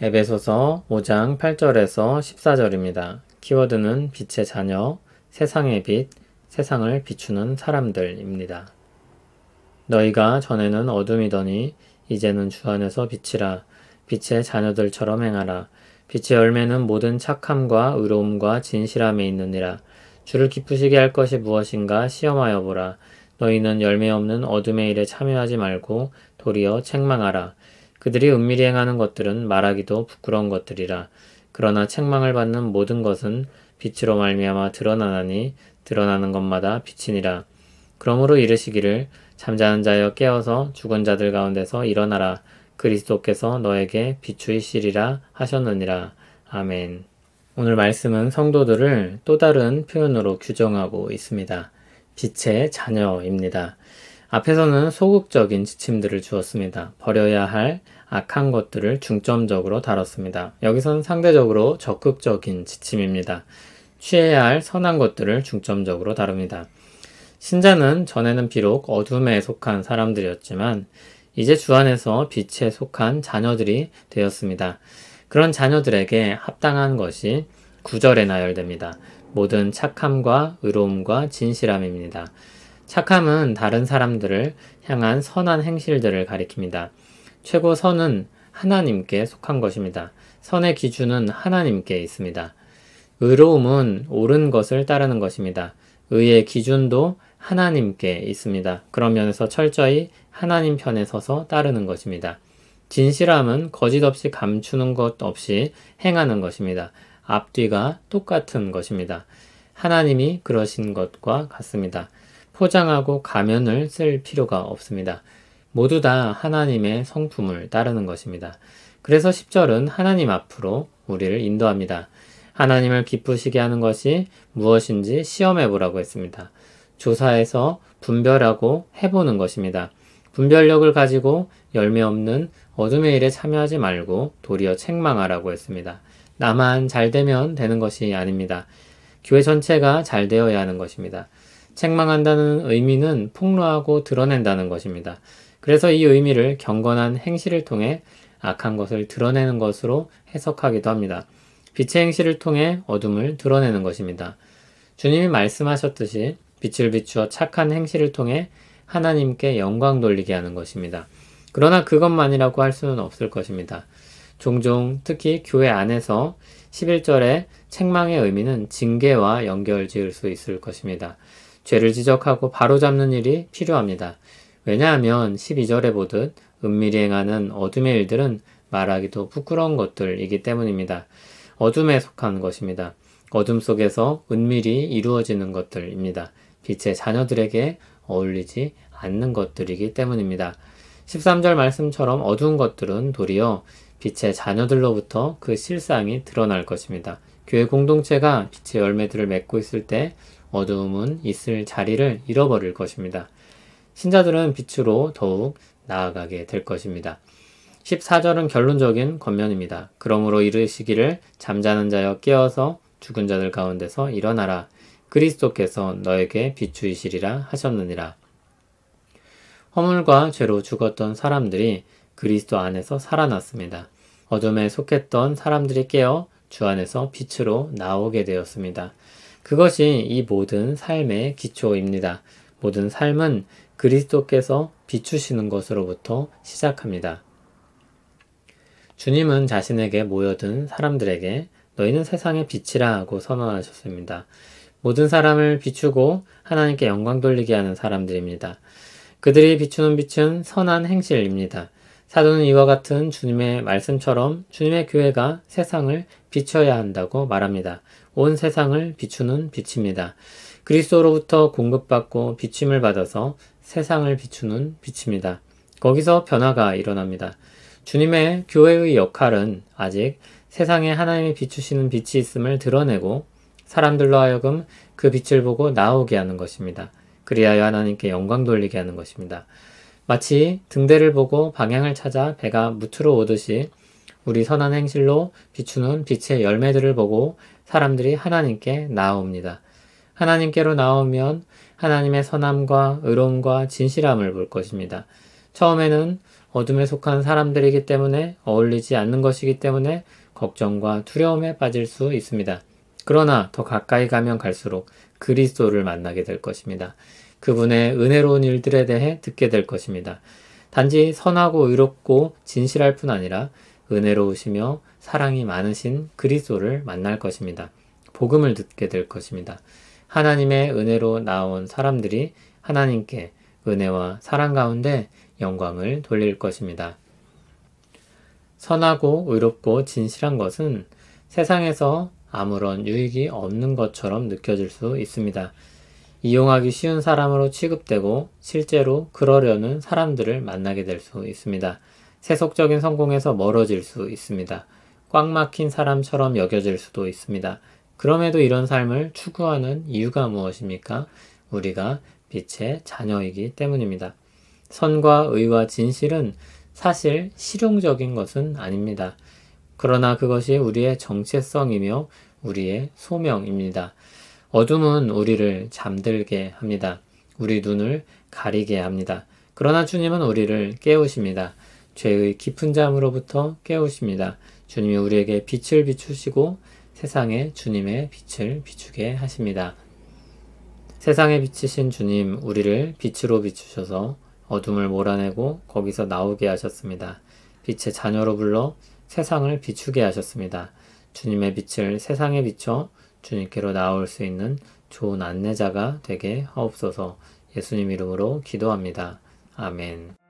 에베소서 5장 8절에서 14절입니다. 키워드는 빛의 자녀, 세상의 빛, 세상을 비추는 사람들입니다. 너희가 전에는 어둠이더니 이제는 주 안에서 빛이라. 빛의 자녀들처럼 행하라. 빛의 열매는 모든 착함과 의로움과 진실함에 있느니라. 주를 기쁘시게 할 것이 무엇인가 시험하여 보라. 너희는 열매 없는 어둠의 일에 참여하지 말고 도리어 책망하라. 그들이 은밀히 행하는 것들은 말하기도 부끄러운 것들이라. 그러나 책망을 받는 모든 것은 빛으로 말미암아 드러나나니 드러나는 것마다 빛이니라. 그러므로 이르시기를 잠자는 자여 깨어서 죽은 자들 가운데서 일어나라. 그리스도께서 너에게 비추이시리라 하셨느니라. 아멘. 오늘 말씀은 성도들을 또 다른 표현으로 규정하고 있습니다. 빛의 자녀입니다. 앞에서는 소극적인 지침들을 주었습니다. 버려야 할 악한 것들을 중점적으로 다뤘습니다. 여기서는 상대적으로 적극적인 지침입니다. 취해야 할 선한 것들을 중점적으로 다룹니다. 신자는 전에는 비록 어둠에 속한 사람들이었지만 이제 주 안에서 빛에 속한 자녀들이 되었습니다. 그런 자녀들에게 합당한 것이 9절에 나열됩니다. 모든 착함과 의로움과 진실함입니다. 착함은 다른 사람들을 향한 선한 행실들을 가리킵니다. 최고 선은 하나님께 속한 것입니다. 선의 기준은 하나님께 있습니다. 의로움은 옳은 것을 따르는 것입니다. 의의 기준도 하나님께 있습니다. 그런 면에서 철저히 하나님 편에 서서 따르는 것입니다. 진실함은 거짓 없이 감추는 것 없이 행하는 것입니다. 앞뒤가 똑같은 것입니다. 하나님이 그러신 것과 같습니다. 포장하고 가면을 쓸 필요가 없습니다. 모두 다 하나님의 성품을 따르는 것입니다. 그래서 10절은 하나님 앞으로 우리를 인도합니다. 하나님을 기쁘시게 하는 것이 무엇인지 시험해 보라고 했습니다. 조사해서 분별하고 해보는 것입니다. 분별력을 가지고 열매 없는 어둠의 일에 참여하지 말고 도리어 책망하라고 했습니다. 나만 잘 되면 되는 것이 아닙니다. 교회 전체가 잘 되어야 하는 것입니다. 책망한다는 의미는 폭로하고 드러낸다는 것입니다. 그래서 이 의미를 경건한 행실을 통해 악한 것을 드러내는 것으로 해석하기도 합니다. 빛의 행실을 통해 어둠을 드러내는 것입니다. 주님이 말씀하셨듯이 빛을 비추어 착한 행실을 통해 하나님께 영광 돌리게 하는 것입니다. 그러나 그것만이라고 할 수는 없을 것입니다. 종종 특히 교회 안에서 11절의 책망의 의미는 징계와 연결 지을 수 있을 것입니다. 죄를 지적하고 바로잡는 일이 필요합니다. 왜냐하면 12절에 보듯 은밀히 행하는 어둠의 일들은 말하기도 부끄러운 것들이기 때문입니다. 어둠에 속한 것입니다. 어둠 속에서 은밀히 이루어지는 것들입니다. 빛의 자녀들에게 어울리지 않는 것들이기 때문입니다. 13절 말씀처럼 어두운 것들은 도리어 빛의 자녀들로부터 그 실상이 드러날 것입니다. 교회 공동체가 빛의 열매들을 맺고 있을 때 어두움은 있을 자리를 잃어버릴 것입니다. 신자들은 빛으로 더욱 나아가게 될 것입니다. 14절은 결론적인 권면입니다. 그러므로 이르시기를 잠자는 자여 깨어서 죽은 자들 가운데서 일어나라. 그리스도께서 너에게 비추이시리라 하셨느니라. 허물과 죄로 죽었던 사람들이 그리스도 안에서 살아났습니다. 어둠에 속했던 사람들이 깨어 주 안에서 빛으로 나오게 되었습니다. 그것이 이 모든 삶의 기초입니다. 모든 삶은 그리스도께서 비추시는 것으로부터 시작합니다. 주님은 자신에게 모여든 사람들에게 너희는 세상의 빛이라 하고 선언하셨습니다. 모든 사람을 비추고 하나님께 영광 돌리게 하는 사람들입니다. 그들이 비추는 빛은 선한 행실입니다. 사도는 이와 같은 주님의 말씀처럼 주님의 교회가 세상을 비춰야 한다고 말합니다. 온 세상을 비추는 빛입니다. 그리스도로부터 공급받고 비침을 받아서 세상을 비추는 빛입니다. 거기서 변화가 일어납니다. 주님의 교회의 역할은 아직 세상에 하나님이 비추시는 빛이 있음을 드러내고 사람들로 하여금 그 빛을 보고 나오게 하는 것입니다. 그리하여 하나님께 영광 돌리게 하는 것입니다. 마치 등대를 보고 방향을 찾아 배가 무트로 오듯이 우리 선한 행실로 비추는 빛의 열매들을 보고 사람들이 하나님께 나아옵니다. 하나님께로 나오면 하나님의 선함과 의로움과 진실함을 볼 것입니다. 처음에는 어둠에 속한 사람들이기 때문에 어울리지 않는 것이기 때문에 걱정과 두려움에 빠질 수 있습니다. 그러나 더 가까이 가면 갈수록 그리스도를 만나게 될 것입니다. 그분의 은혜로운 일들에 대해 듣게 될 것입니다. 단지 선하고 의롭고 진실할 뿐 아니라 은혜로우시며 사랑이 많으신 그리스도를 만날 것입니다. 복음을 듣게 될 것입니다. 하나님의 은혜로 나온 사람들이 하나님께 은혜와 사랑 가운데 영광을 돌릴 것입니다. 선하고 의롭고 진실한 것은 세상에서 아무런 유익이 없는 것처럼 느껴질 수 있습니다. 이용하기 쉬운 사람으로 취급되고 실제로 그러려는 사람들을 만나게 될 수 있습니다. 세속적인 성공에서 멀어질 수 있습니다. 꽉 막힌 사람처럼 여겨질 수도 있습니다. 그럼에도 이런 삶을 추구하는 이유가 무엇입니까? 우리가 빛의 자녀이기 때문입니다. 선과 의와 진실은 사실 실용적인 것은 아닙니다. 그러나 그것이 우리의 정체성이며 우리의 소명입니다. 어둠은 우리를 잠들게 합니다. 우리 눈을 가리게 합니다. 그러나 주님은 우리를 깨우십니다. 죄의 깊은 잠으로부터 깨우십니다. 주님이 우리에게 빛을 비추시고 세상에 주님의 빛을 비추게 하십니다. 세상에 비치신 주님, 우리를 빛으로 비추셔서 어둠을 몰아내고 거기서 나오게 하셨습니다. 빛의 자녀로 불러 세상을 비추게 하셨습니다. 주님의 빛을 세상에 비춰 주님께로 나올 수 있는 좋은 안내자가 되게 하옵소서. 예수님 이름으로 기도합니다. 아멘.